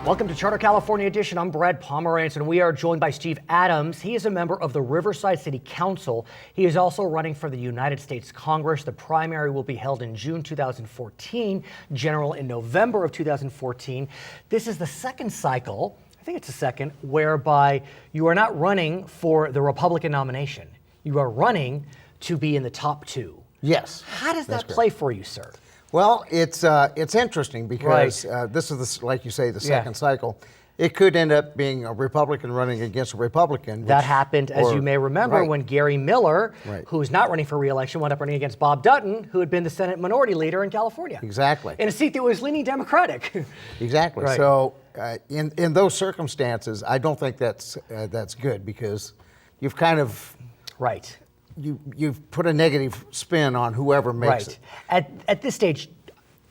Welcome to Charter California Edition. I'm Brad Pomerance, and we are joined by Steve Adams. He is a member of the Riverside City Council. He is also running for the United States Congress. The primary will be held in June 2014, general in November of 2014. This is the second cycle, I think it's the second, whereby you are not running for the Republican nomination. You are running to be in the top two. Yes. How does that play for you, sir? Well, it's interesting because this is, like you say, the second cycle. It could end up being a Republican running against a Republican. That happened, as you may remember, when Gary Miller, who is not running for re-election, wound up running against Bob Dutton, who had been the Senate Minority Leader in California. Exactly. In a seat that was leaning Democratic. Exactly. Right. So in those circumstances, I don't think that's good because you've kind of you've put a negative spin on whoever makes it. At this stage,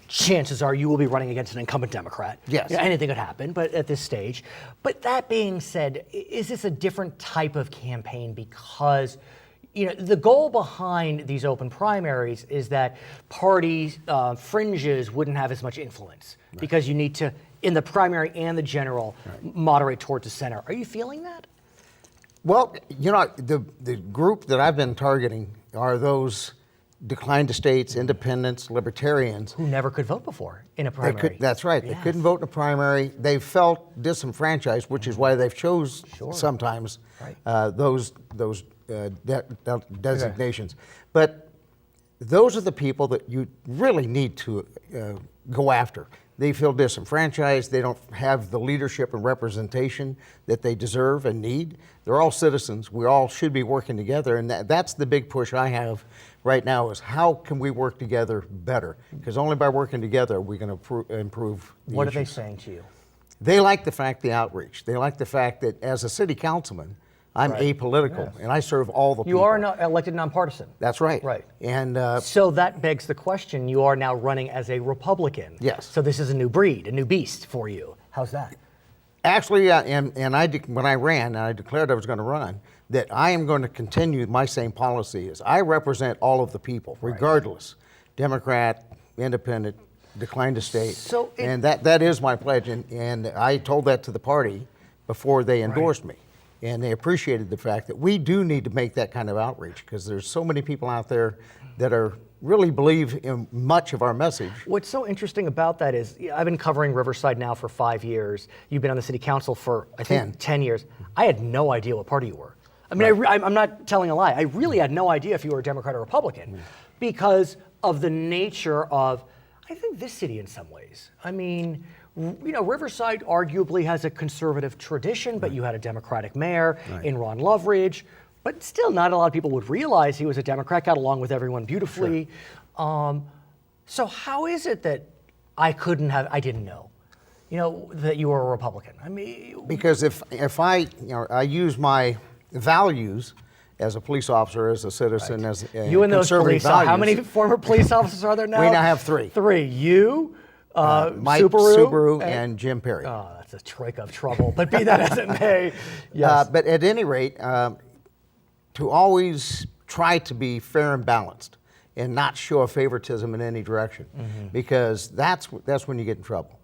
chances are you will be running against an incumbent Democrat. Yes. You know, anything could happen, but at this stage. But that being said, is this a different type of campaign? Because the goal behind these open primaries is that parties, fringes wouldn't have as much influence because you need to, in the primary and the general, moderate towards the center. Are you feeling that? Well, the group that I've been targeting are those declined estates, independents, libertarians. Who never could vote before in a primary. That's right. Yes. They couldn't vote in a primary. They felt disenfranchised, which is why they've chose sometimes those designations. But those are the people that you really need to go after. They feel disenfranchised. They don't have the leadership and representation that they deserve and need. They're all citizens. We all should be working together. And that's the big push I have right now is how can we work together better? Because only by working together are we going to improve the What issues. are they saying to you? They like the outreach. They like the fact that as a city councilman, I'm apolitical, and I serve all the people. You are elected nonpartisan. That's right. Right. And so that begs the question, you are now running as a Republican. Yes. So this is a new breed, a new beast for you. How's that? Actually, when I ran, and I declared I was going to run, that I am going to continue my same policy is I represent all of the people, regardless, Democrat, independent, declined estate. And that is my pledge, and I told that to the party before they endorsed me. And they appreciated the fact that we do need to make that kind of outreach because there's so many people out there that really believe in much of our message. What's so interesting about that is I've been covering Riverside now for 5 years. You've been on the city council for, I think, 10 years. I had no idea what party you were. I mean, I'm not telling a lie. I really had no idea if you were a Democrat or Republican because of the nature of, I think, this city in some ways. I mean, Riverside arguably has a conservative tradition, but you had a Democratic mayor in Ron Loveridge, but still not a lot of people would realize he was a Democrat, got along with everyone beautifully. So how is it that I didn't know, that you were a Republican? I mean, because if I use my values as a police officer, as a citizen, as a you and those police, values, how many former police officers are there now? We now have 3. 3. You, Mike, Souborious, and Jim Perry. Oh, that's a troika of trouble, but be that as it may. Yes. But at any rate, to always try to be fair and balanced and not show a favoritism in any direction, because that's when you get in trouble.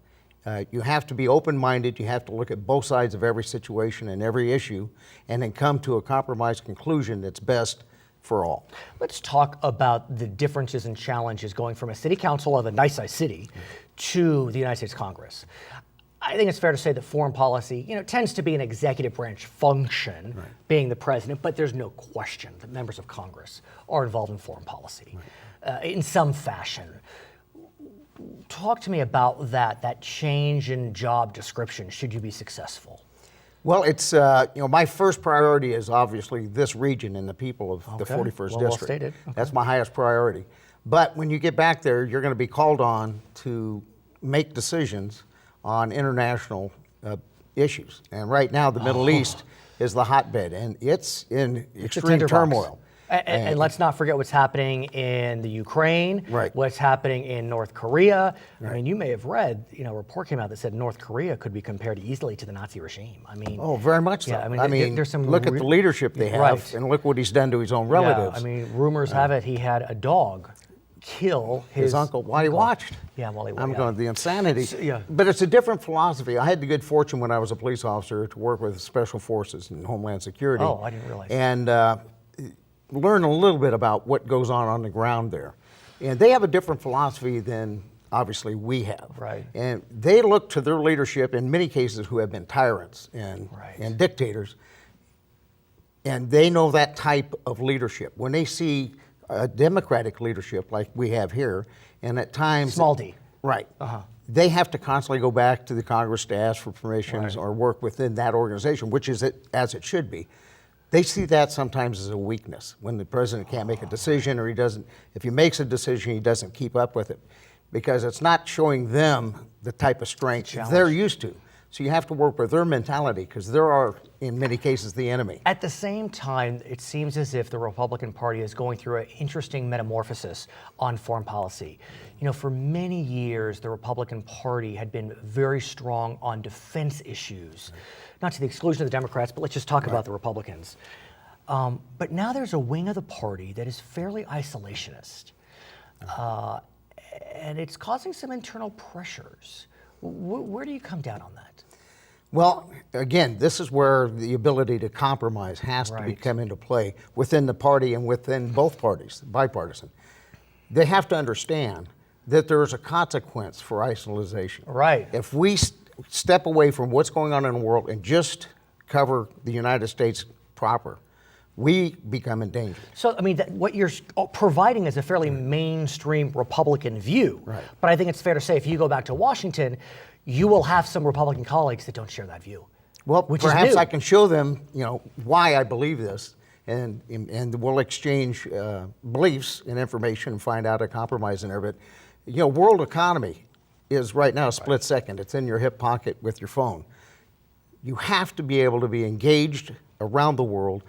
You have to be open-minded. You have to look at both sides of every situation and every issue and then come to a compromise conclusion that's best for all. Let's talk about the differences and challenges going from a city council of a nice-sized city to the United States Congress. I think it's fair to say that foreign policy, tends to be an executive branch function, being the president, but there's no question that members of Congress are involved in foreign policy in some fashion. Talk to me about that change in job description, should you be successful. Well, it's, my first priority is obviously this region and the people of the 41st District. Well stated. Okay. That's my highest priority. But when you get back there, you're going to be called on to make decisions on international issues. And right now, the Middle East is the hotbed, and it's in extreme turmoil. And let's not forget what's happening in the Ukraine, what's happening in North Korea. I mean, you may have read, a report came out that said North Korea could be compared easily to the Nazi regime. I mean, very much so. Yeah, I mean, there's some look at the leadership they have, and look what he's done to his own relatives. Yeah, I mean, rumors have it he had a dog kill his uncle while he watched. Yeah, while he watched. I'm going, the insanity. Yeah. But it's a different philosophy. I had the good fortune when I was a police officer to work with Special Forces and Homeland Security. Oh, I didn't realize. And learn a little bit about what goes on the ground there. And they have a different philosophy than obviously we have. Right. And they look to their leadership in many cases who have been tyrants and dictators. And they know that type of leadership. When they see a democratic leadership like we have here, and at times... Small d. Right. They have to constantly go back to the Congress to ask for permissions or work within that organization, which is as it should be. They see that sometimes as a weakness, when the president can't make a decision, or if he makes a decision, he doesn't keep up with it, because it's not showing them the type of strength they're used to. So you have to work with their mentality, because they are, in many cases, the enemy. At the same time, it seems as if the Republican Party is going through an interesting metamorphosis on foreign policy. You know, for many years, the Republican Party had been very strong on defense issues, not to the exclusion of the Democrats, but let's just talk about the Republicans. But now there's a wing of the party that is fairly isolationist, and it's causing some internal pressures. Where do you come down on that? Well, again, this is where the ability to compromise has to come into play within the party and within both parties, bipartisan. They have to understand that there is a consequence for isolation. Right. If we step away from what's going on in the world and just cover the United States proper, we become endangered. So, I mean, what you're providing is a fairly mainstream Republican view. Right. But I think it's fair to say if you go back to Washington, you will have some Republican colleagues that don't share that view. Well, which perhaps is new. I can show them, why I believe this, and we'll exchange beliefs and information and find out a compromise in there. But, world economy is right now a split second. It's in your hip pocket with your phone. You have to be able to be engaged around the world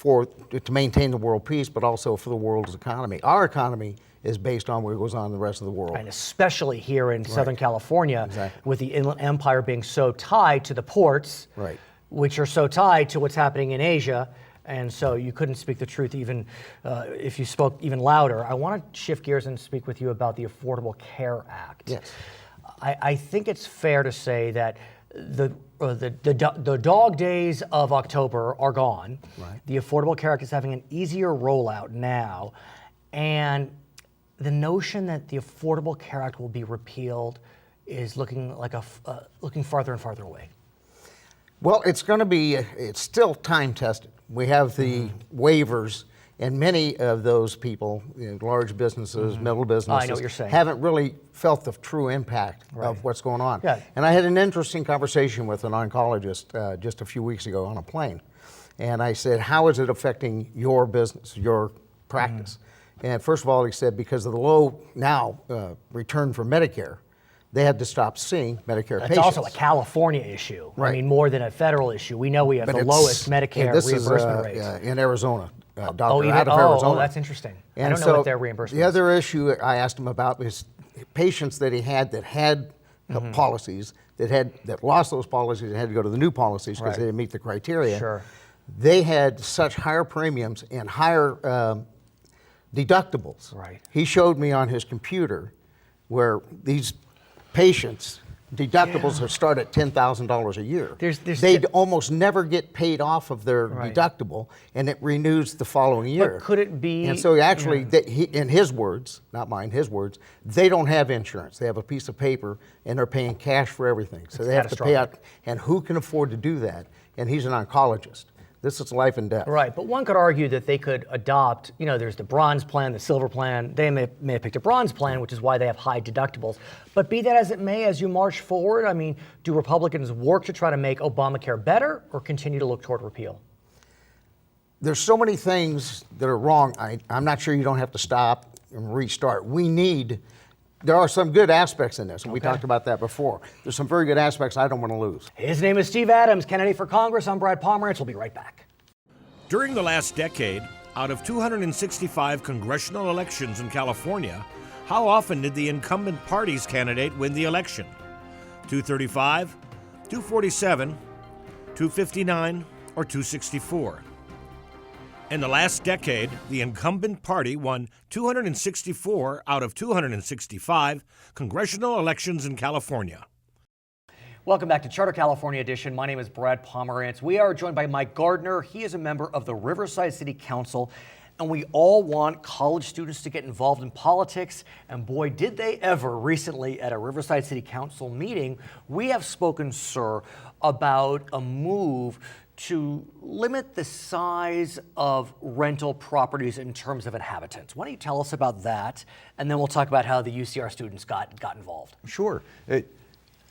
to maintain the world peace, but also for the world's economy. Our economy is based on what goes on in the rest of the world. And especially here in Southern California, with the Inland Empire being so tied to the ports, which are so tied to what's happening in Asia. And so you couldn't speak the truth even if you spoke even louder. I want to shift gears and speak with you about the Affordable Care Act. Yes. I think it's fair to say that the dog days of October are gone. The Affordable Care Act is having an easier rollout now. And the notion that the Affordable Care Act will be repealed is looking like looking farther and farther away. Well, it's still time tested. We have the waivers, and many of those people, large businesses, middle businesses, I know what you're saying. haven't really felt the true impact of what's going on. Yeah. And I had an interesting conversation with an oncologist just a few weeks ago on a plane. And I said, how is it affecting your business, your practice? And first of all, he said, because of the low return for Medicare, they had to stop seeing Medicare patients. It's also a California issue. I mean, more than a federal issue. We know we have the lowest Medicare reimbursement rates. In Arizona, doctor out of Arizona. Arizona. Oh, that's interesting. And I don't know what their reimbursement The is. other issue I asked him about was patients that he had that had policies, that lost those policies and had to go to the new policies because they didn't meet the criteria. Sure. They had such higher premiums and higher deductibles. He showed me on his computer where these patients' deductibles have started at $10,000 a year. They'd almost never get paid off of their deductible, and it renews the following year. But could it be? And so actually, in his words, not mine, his words, they don't have insurance. They have a piece of paper, and they're paying cash for everything. So they have to pay out, and who can afford to do that? And he's an oncologist. This is life and death. Right, but one could argue that they could adopt, there's the bronze plan, the silver plan. They may have picked a bronze plan, which is why they have high deductibles. But be that as it may, as you march forward, I mean, do Republicans work to try to make Obamacare better or continue to look toward repeal? There's so many things that are wrong. I'm not sure you don't have to stop and restart. There are some good aspects in this, and we talked about that before. There's some very good aspects I don't want to lose. His name is Steve Adams, candidate for Congress. I'm Brad Pomerance. We'll be right back. During the last decade, out of 265 congressional elections in California, how often did the incumbent party's candidate win the election? 235, 247, 259, or 264? In the last decade, the incumbent party won 264 out of 265 congressional elections in California. Welcome back to Charter California Edition. My name is Brad Pomerance. We are joined by Mike Gardner. He is a member of the Riverside City Council, and we all want college students to get involved in politics. And boy, did they ever recently at a Riverside City Council meeting. We have spoken, sir, about a move to limit the size of rental properties in terms of inhabitants. Why don't you tell us about that, and then we'll talk about how the UCR students got involved. Sure.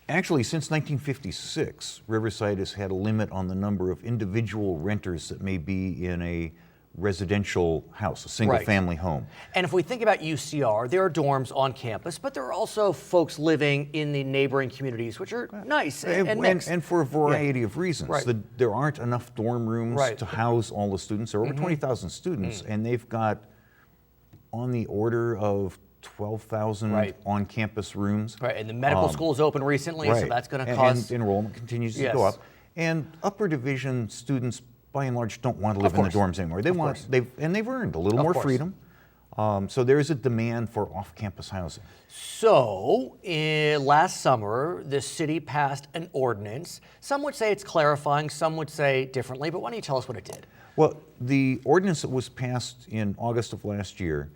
Actually, since 1956, Riverside has had a limit on the number of individual renters that may be in a residential house, a single-family home. And if we think about UCR, there are dorms on campus, but there are also folks living in the neighboring communities, which are nice and mixed. And for a variety of reasons. Right. There aren't enough dorm rooms Right. to house all the students. There are over 20,000 students, and they've got on the order of 12,000 Right. on-campus rooms. Right, and the medical school is open recently, so Right. that's going to And cause... enrollment continues to Yes. go up. And upper division students, by and large, don't want to live Of in the course. dorms anymore. They Of want course. they've earned a little Of more course. freedom. So there is a demand for off-campus housing. So, last summer, the city passed an ordinance. Some would say it's clarifying, some would say differently, but why don't you tell us what it did? Well, the ordinance that was passed in August of last year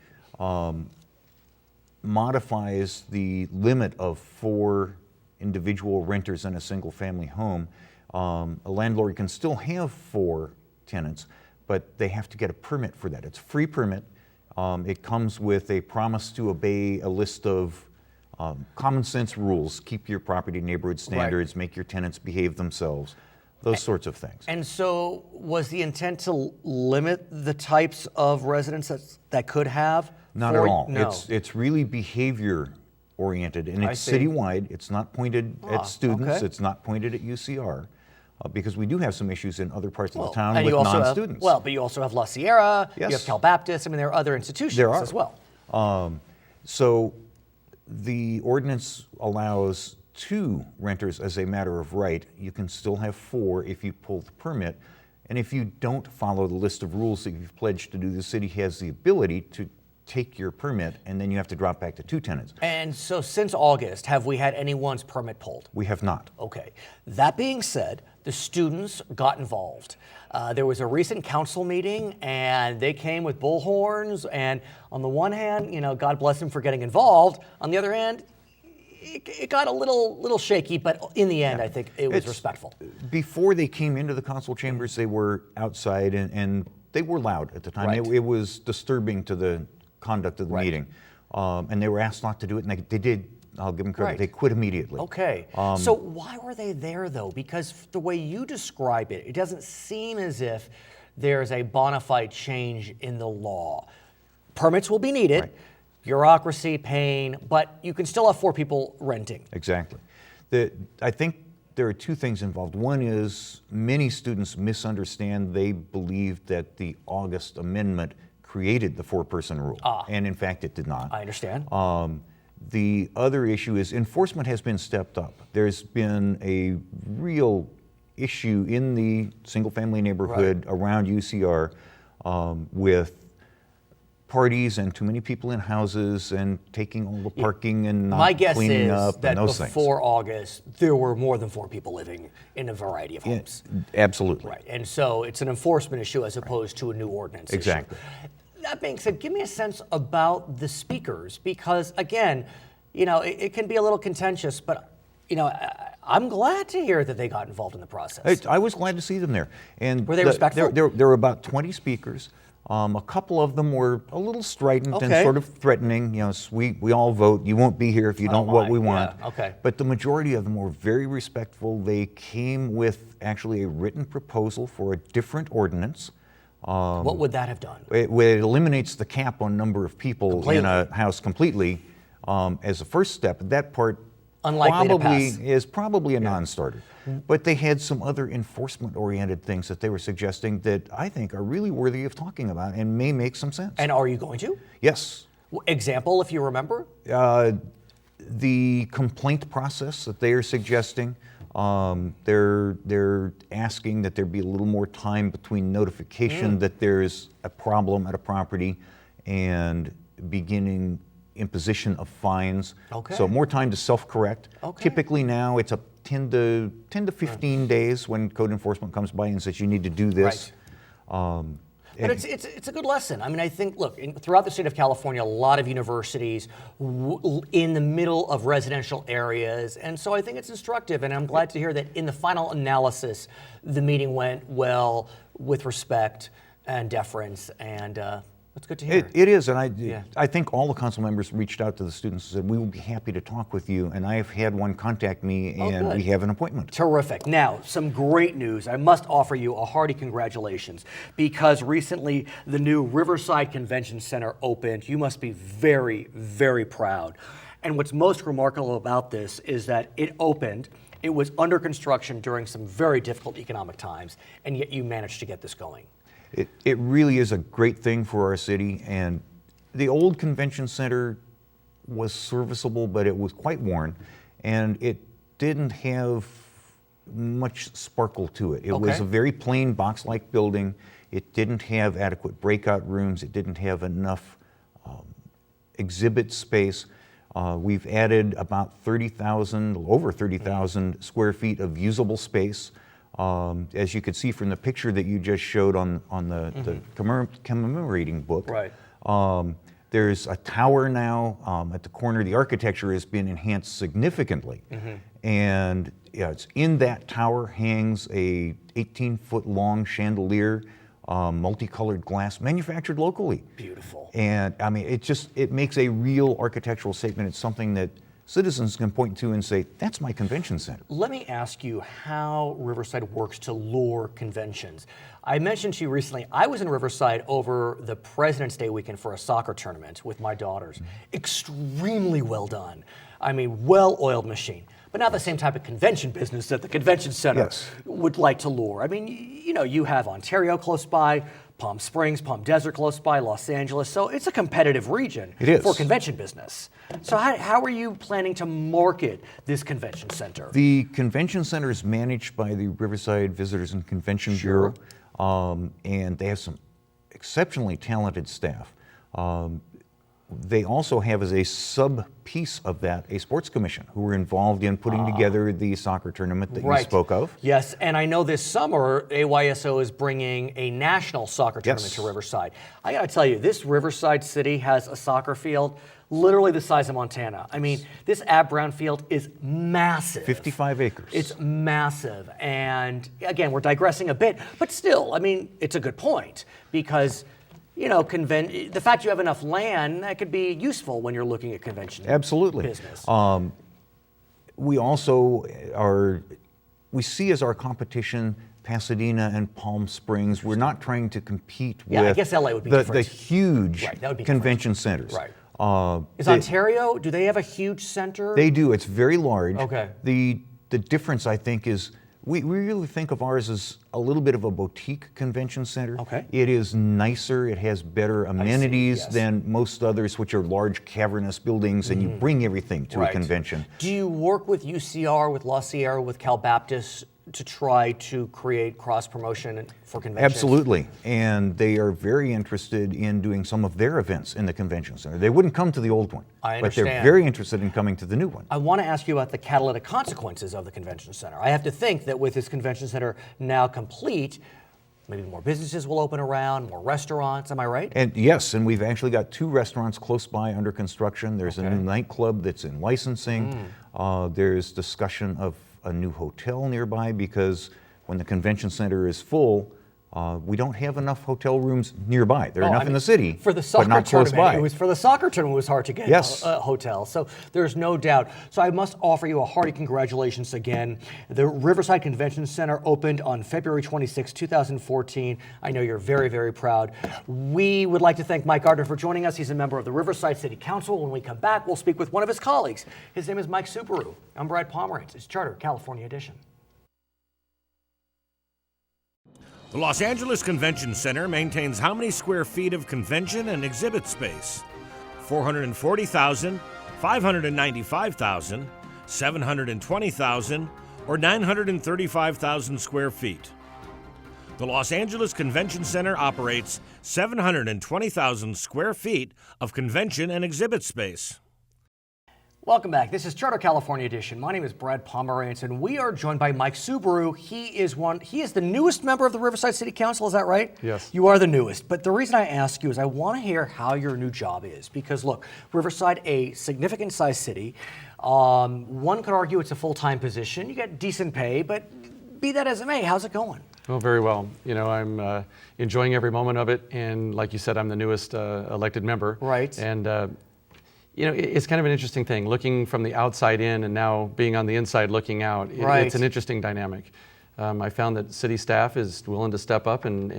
modifies the limit of 4 individual renters in a single-family home. A landlord can still have 4 tenants, but they have to get a permit for that. It's a free permit. It comes with a promise to obey a list of common sense rules, keep your property neighborhood standards, make your tenants behave themselves, those sorts of things. And so, was the intent to limit the types of residents that could have? Not at all. No. It's really behavior oriented, and I it's see. citywide. It's not pointed at students. okay. It's not pointed at UCR, because we do have some issues in other parts of the town and with you also have- non-students. but you also have La Sierra, you Yes. have Cal Baptist, I mean, there are other institutions There are. as well. So the ordinance allows 2 renters as a matter of right. You can still have 4 if you pull the permit. And if you don't follow the list of rules that you've pledged to do, the city has the ability to take your permit, and then you have to drop back to 2 tenants. And so, since August, have we had anyone's permit pulled? We have not. Okay. That being said, the students got involved. There was a recent council meeting, and they came with bullhorns. And on the one hand, God bless them for getting involved. On the other hand, it got a little shaky, but in the end, I think it was It's- respectful. Before they came into the council chambers, they were outside, and they were loud at the time. Right. It was disturbing to the conduct of the Right. meeting. And they were asked not to do it, and they did. I'll give them credit. Right. They quit immediately. Okay. So why were they there, though? Because the way you describe it, it doesn't seem as if there's a bona fide change in the law. Permits will be needed, Right. bureaucracy, pain, but you can still have 4 people renting. Exactly. I think there are 2 things involved. One is many students misunderstand. They believe that the August amendment created the 4-person rule, and in fact it did not. I understand. The other issue is enforcement has been stepped up. There's been a real issue in the single-family neighborhood around UCR with parties and too many people in houses and taking all the parking and My not guess cleaning is up that and those things. before August, there were more than 4 people living in a variety of homes. Absolutely. Right. And so it's an enforcement issue as opposed to a new ordinance issue. Exactly. That being said, give me a sense about the speakers, because again, it can be a little contentious, but I'm glad to hear that they got involved in the process. I was glad to see them there. And Were they respectful? There were about 20 speakers. A couple of them were a little strident and Okay. sort of threatening. We all vote. You won't be here if you don't my, what we want. yeah, okay. But the majority of them were very respectful. They came with actually a written proposal for a different ordinance. What would that have done? It eliminates the cap on number of people in a house completely as a first step. That part Unlikely to pass. is probably a non-starter. But they had some other enforcement-oriented things that they were suggesting that I think are really worthy of talking about and may make some sense. And are you going to? Yes. Example, if you remember? The complaint process that they are suggesting, They're asking that there be a little more time between notification that there's a problem at a property and beginning imposition of fines. Okay. So more time to self-correct. Okay. Typically now it's up 10 to 15 days when code enforcement comes by and says you need to do this. But it's a good lesson. I mean, I think, look, throughout the state of California, a lot of universities in the middle of residential areas, and so I think it's instructive, and I'm glad to hear that in the final analysis, the meeting went well with respect and deference, and that's good to hear. It is, and I think all the council members reached out to the students and said, we will be happy to talk with you, and I've had one contact me, and good. we have an appointment. Terrific. Now, some great news. I must offer you a hearty congratulations because recently the new Riverside Convention Center opened. You must be very, very proud. And what's most remarkable about this is that it opened, it was under construction during some very difficult economic times, and yet you managed to get this going. It really is a great thing for our city, and the old convention center was serviceable, but it was quite worn, and it didn't have much sparkle to it. It was a very plain box-like building. It didn't have adequate breakout rooms. It didn't have enough exhibit space. We've added about over 30,000 square feet of usable space. As you could see from the picture that you just showed on the commemorating book, there's a tower now at the corner. The architecture has been enhanced significantly, and it's in that tower hangs a 18-foot long chandelier, multicolored glass, manufactured locally. Beautiful. And I mean, it makes a real architectural statement. It's something that citizens can point to and say, that's my convention center. Let me ask you how Riverside works to lure conventions. I mentioned to you recently, I was in Riverside over the President's Day weekend for a soccer tournament with my daughters. Extremely well done. I mean, well-oiled machine. But not the same type of convention business that the convention center would like to lure. I mean, you know, you have Ontario close by, Palm Springs, Palm Desert close by, Los Angeles. So it's a competitive region for convention business. So how are you planning to market this convention center? The convention center is managed by the Riverside Visitors and Convention Bureau, and they have some exceptionally talented staff. They also have, as a sub-piece of that, a sports commission who were involved in putting together the soccer tournament that you spoke of. Yes, and I know this summer, AYSO is bringing a national soccer tournament to Riverside. I gotta tell you, this Riverside city has a soccer field literally the size of Montana. I mean, this Ab Brown field is massive. 55 acres. It's massive, and again, we're digressing a bit, but still, I mean, it's a good point, because you know, the fact you have enough land, that could be useful when you're looking at convention business. We also we see as our competition Pasadena and Palm Springs. We're not trying to compete with I guess LA would be the huge convention centers. Is Ontario, do they have a huge center? They do. It's very large. Okay. The difference, I think, is we really think of ours as a little bit of a boutique convention center. Okay. It is nicer. It has better amenities than most others, which are large cavernous buildings, and you bring everything to a convention. Do you work with UCR, with La Sierra, with Cal Baptist to try to create cross-promotion for conventions? Absolutely, and they are very interested in doing some of their events in the convention center. They wouldn't come to the old one, I but understand. they're very interested in coming to the new one. I want to ask you about the catalytic consequences of the convention center. I have to think that with this convention center now complete, maybe more businesses will open around, more restaurants, am I right? And yes, and we've actually got 2 restaurants close by under construction. There's a new nightclub that's in licensing. There's discussion of a new hotel nearby, because when the convention center is full, we don't have enough hotel rooms nearby. There are enough in the city, for the soccer but not close by. It was for the soccer tournament, it was hard to get a hotel. So there's no doubt. So I must offer you a hearty congratulations again. The Riverside Convention Center opened on February 26, 2014. I know you're very, very proud. We would like to thank Mike Gardner for joining us. He's a member of the Riverside City Council. When we come back, we'll speak with one of his colleagues. His name is Mike Souborious. I'm Brad Pomerance. It's Charter California Edition. The Los Angeles Convention Center maintains how many square feet of convention and exhibit space? 440,000, 595,000, 720,000, or 935,000 square feet. The Los Angeles Convention Center operates 720,000 square feet of convention and exhibit space. Welcome back. This is Charter California Edition. My name is Brad Pomerance, and we are joined by Mike Souborious. He is the newest member of the Riverside City Council, is that right? Yes. You are the newest. But the reason I ask you is I want to hear how your new job is. Because look, Riverside, a significant sized city. One could argue it's a full-time position. You get decent pay, but be that as it may, how's it going? Oh, very well. You know, I'm enjoying every moment of it, and like you said, I'm the newest elected member. Right. And you know, it's kind of an interesting thing, looking from the outside in and now being on the inside looking out. Right. It's an interesting dynamic. I found that city staff is willing to step up and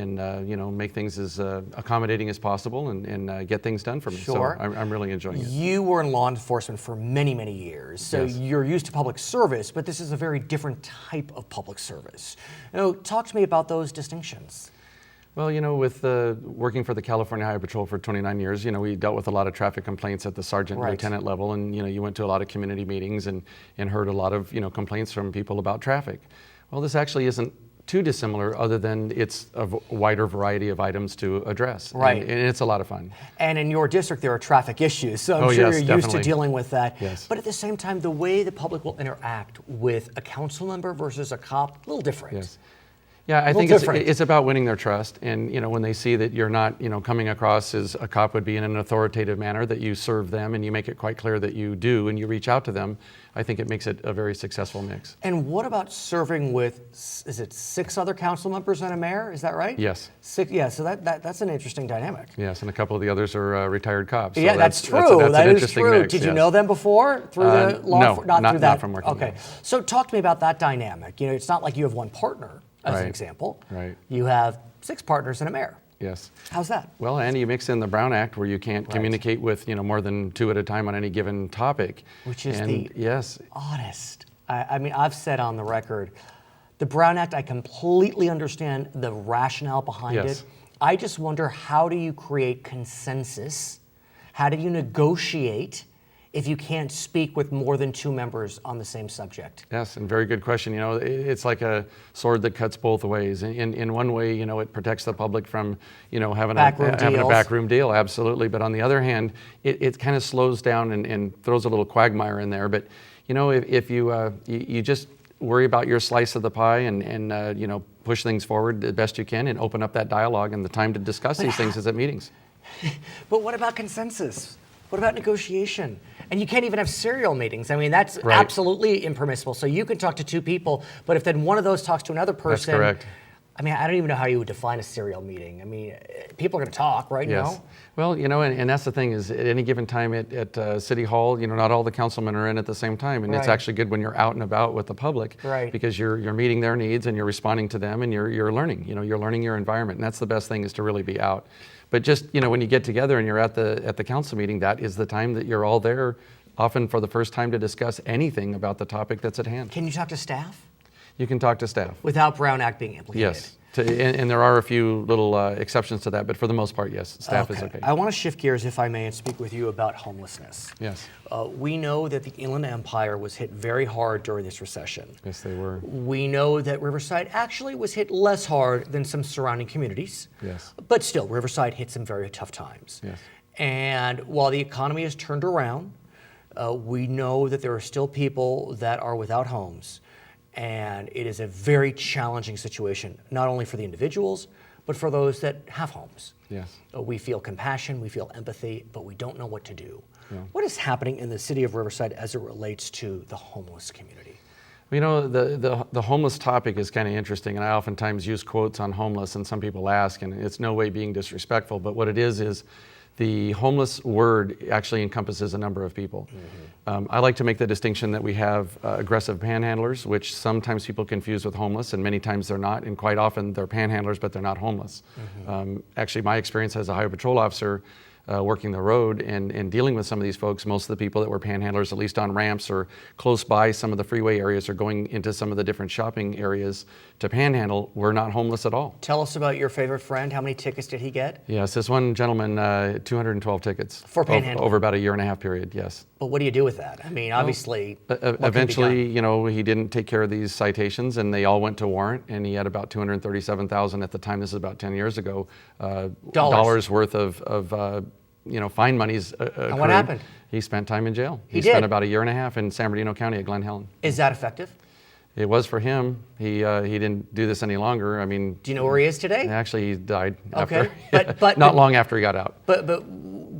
you know, make things as accommodating as possible and get things done for me. Sure. So I'm really enjoying it. You were in law enforcement for many, many years, so Yes. you're used to public service, but this is a very different type of public service. You know, talk to me about those distinctions. Well, you know, with working for the California Highway Patrol for 29 years, you know, we dealt with a lot of traffic complaints at the sergeant and Right. lieutenant level, and you know, you went to a lot of community meetings and heard a lot of, you know, complaints from people about traffic. Well, this actually isn't too dissimilar, other than it's a wider variety of items to address. Right. And it's a lot of fun. And in your district, there are traffic issues, so I'm Oh, sure yes, you're used to definitely. dealing with that. Yes. But at the same time, the way the public will interact with a council member versus a cop, a little different. Yes. Yeah, I little think different. it's about winning their trust, and you know, when they see that you're not, you know, coming across as a cop would be in an authoritative manner, that you serve them and you make it quite clear that you do and you reach out to them, I think it makes it a very successful mix. And what about serving with, is it 6 other council members and a mayor? Is that right? Yes. 6, yeah, so that's an interesting dynamic. Yes, and a couple of the others are retired cops. So Yeah, that's true. That's That an is interesting true. mix, Did you yes. know them before through the law? No, Not not through that. from working Okay, there. so talk to me about that dynamic. You know, it's not like you have one partner, as an Right. example. Right. You have 6 partners and a mayor. Yes. How's that? Well, and you mix in the Brown Act, where you can't communicate with, you know, more than 2 at a time on any given topic. Which is and the yes, honest. I mean, I've said on the record, the Brown Act, I completely understand the rationale behind Yes. it. I just wonder, how do you create consensus? How do you negotiate if you can't speak with more than 2 members on the same subject? yes, and very good question. You know, it's like a sword that cuts both ways. In one way, you know, it protects the public from, you know, having Backroom a deals. backroom deal, absolutely. But on the other hand, it kind of slows down and throws a little quagmire in there. But you know, if you just worry about your slice of the pie and you know, push things forward the best you can and open up that dialogue, and the time to discuss these things is at meetings. But what about consensus? What about negotiation? And you can't even have serial meetings. I mean, that's Right. absolutely impermissible. So you can talk to 2 people, but if then one of those talks to another person. correct. I mean, I don't even know how you would define a serial meeting. I mean, people are going to talk, right? Yes. No? Well, you know, and that's the thing, is at any given time at City Hall, you know, not all the councilmen are in at the same time, and it's Right. actually good when you're out and about with the public, Right. because you're meeting their needs and you're responding to them, and you're learning. You know, you're learning your environment, and that's the best thing, is to really be out. But just, you know, when you get together and you're at the council meeting, that is the time that you're all there, often for the first time, to discuss anything about the topic that's at hand. Can you talk to staff You can talk to staff. without Brown Act being implicated? Yes. And there are a few little exceptions to that, but for the most part, yes, staff is okay. I want to shift gears, if I may, and speak with you about homelessness. Yes. We know that the Inland Empire was hit very hard during this recession. Yes, they were. We know that Riverside actually was hit less hard than some surrounding communities. Yes. But still, Riverside hit some very tough times. Yes. And while the economy has turned around, we know that there are still people that are without homes. And it is a very challenging situation, not only for the individuals, but for those that have homes. Yes. We feel compassion, we feel empathy, but we don't know what to do. Yeah. What is happening in the city of Riverside as it relates to the homeless community? You know, the homeless topic is kind of interesting, and I oftentimes use quotes on homeless, and some people ask, and it's no way being disrespectful, but what it is the homeless word actually encompasses a number of people. I like to make the distinction that we have aggressive panhandlers, which sometimes people confuse with homeless, and many times they're not, and quite often they're panhandlers, but they're not homeless. Actually, my experience as a highway patrol officer, working the road and dealing with some of these folks. Most of the people that were panhandlers, at least on ramps or close by some of the freeway areas or going into some of the different shopping areas to panhandle, were not homeless at all. Tell us about your favorite friend. How many tickets did he get? Yes, this one gentleman, 212 tickets. For panhandling? Over about a 1.5-year period, yes. But what do you do with that? I mean, obviously, what can be Eventually, done? you know, he didn't take care of these citations, and they all went to warrant, and he had about $237,000 at the time. This is about 10 years ago. Dollars worth of you know, fine monies. And what happened? He spent time in jail. He spent did? about a 1.5 years in San Bernardino County at Glen Helen. Is that effective? It was for him. He didn't do this any longer. I mean, Do you know where he is today? actually, he died Okay, after. but not long after he got out. But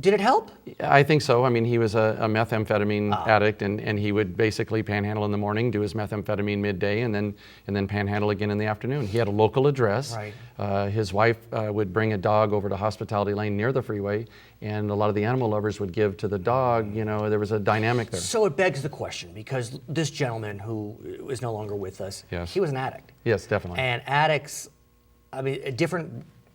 did it help? I think so. I mean, he was a methamphetamine Ah. addict, and he would basically panhandle in the morning, do his methamphetamine midday, and then panhandle again in the afternoon. He had a local address. Right. His wife would bring a dog over to Hospitality Lane near the freeway, and a lot of the animal lovers would give to the dog. You know, there was a dynamic there. So it begs the question, because this gentleman who is no longer with us, Yes. he was an addict. Yes, definitely. And addicts, I mean,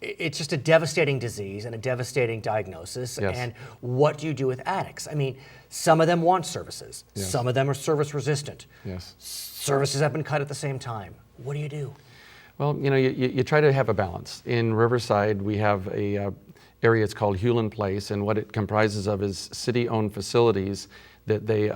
it's just a devastating disease and a devastating diagnosis. Yes. And what do you do with addicts? I mean, some of them want services. Yes. Some of them are service resistant. Yes. Services have been cut at the same time. What do you do? Well, you know, you try to have a balance. In Riverside, we have a area, it's called Hewlin Place, and what it comprises of is city-owned facilities that they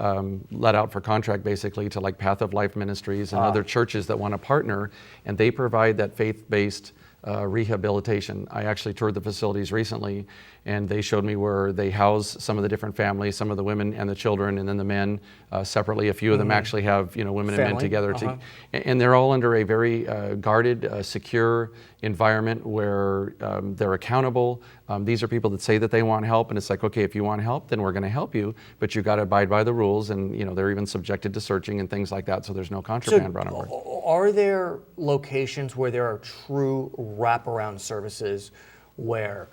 let out for contract basically to like Path of Life Ministries and other churches that want to partner, and they provide that faith-based rehabilitation. I actually toured the facilities recently, and they showed me where they house some of the different families, some of the women and the children, and then the men separately. A few of them actually have, you know, women and men Family, together. uh-huh. And they're all under a very guarded, secure environment where they're accountable. These are people that say that they want help, and it's like, okay, if you want help, then we're going to help you, but you've got to abide by the rules, and you know, they're even subjected to searching and things like that, so there's no contraband brought on board. Are there locations where there are true wraparound services where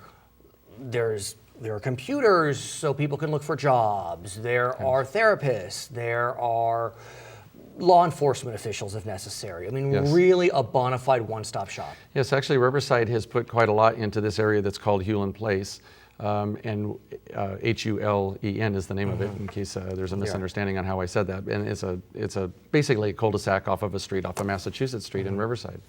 there are computers so people can look for jobs, there are therapists, there are law enforcement officials if necessary? I mean, Yes. really a bona fide one-stop shop. Yes, actually Riverside has put quite a lot into this area that's called Hewlin Place. And H-U-L-E-N is the name of it, in case there's a misunderstanding on how I said that. And it's basically a cul-de-sac off of a street, off of Massachusetts Street in Riverside.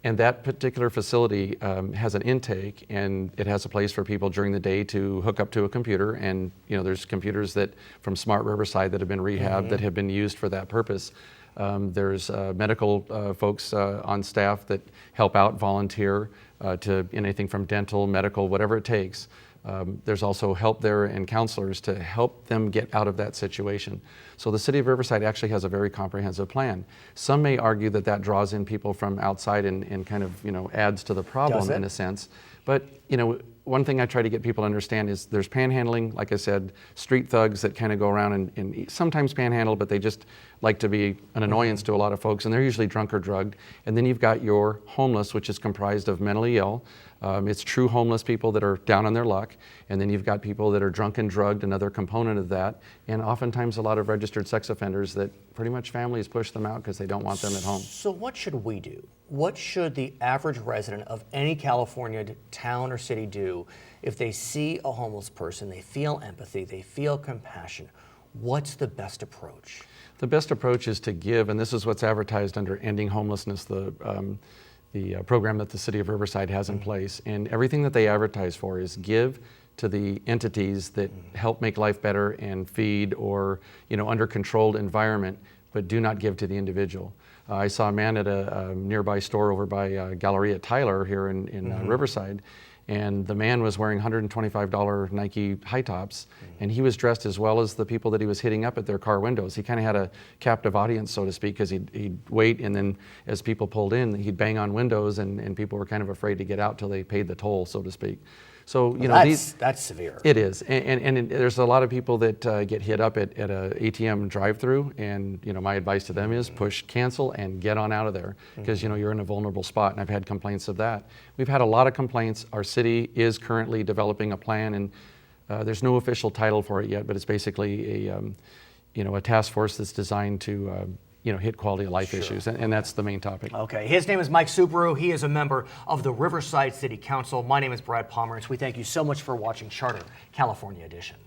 And that particular facility has an intake, and it has a place for people during the day to hook up to a computer. And you know, there's computers that from Smart Riverside that have been rehabbed that have been used for that purpose. There's medical folks on staff that help out, volunteer to anything from dental, medical, whatever it takes. There's also help there and counselors to help them get out of that situation. So the city of Riverside actually has a very comprehensive plan. Some may argue that that draws in people from outside and kind of, you know, adds to the problem in a sense. But, you know, one thing I try to get people to understand is there's panhandling, like I said, street thugs that kind of go around and sometimes panhandle, but they just like to be an annoyance to a lot of folks, and they're usually drunk or drugged. And then you've got your homeless, which is comprised of mentally ill. It's true homeless people that are down on their luck, and then you've got people that are drunk and drugged, another component of that, and oftentimes a lot of registered sex offenders that pretty much families push them out because they don't want them at home. So what should we do? What should the average resident of any California town or city do if they see a homeless person, they feel empathy, they feel compassion? What's the best approach? The best approach is to give, and this is what's advertised under Ending Homelessness, the program that the city of Riverside has in place. And everything that they advertise for is give to the entities that help make life better and feed or, you know, under controlled environment, but do not give to the individual. I saw a man at a nearby store over by Galleria Tyler here in Riverside, and the man was wearing $125 Nike high tops, and he was dressed as well as the people that he was hitting up at their car windows. He kind of had a captive audience, so to speak, because he'd wait, and then as people pulled in, he'd bang on windows, and people were kind of afraid to get out till they paid the toll, so to speak. So, you know, that's severe. It is, and there's a lot of people that get hit up at a ATM drive-through, and you know, my advice to them is push cancel and get on out of there, because you know, you're in a vulnerable spot, and I've had complaints of that. We've had a lot of complaints. Our city is currently developing a plan, and there's no official title for it yet, but it's basically a task force that's designed to hit quality of life issues, and that's the main topic. Okay, his name is Mike Souborious. He is a member of the Riverside City Council. My name is Brad Pomerance. We thank you so much for watching Charter California Edition.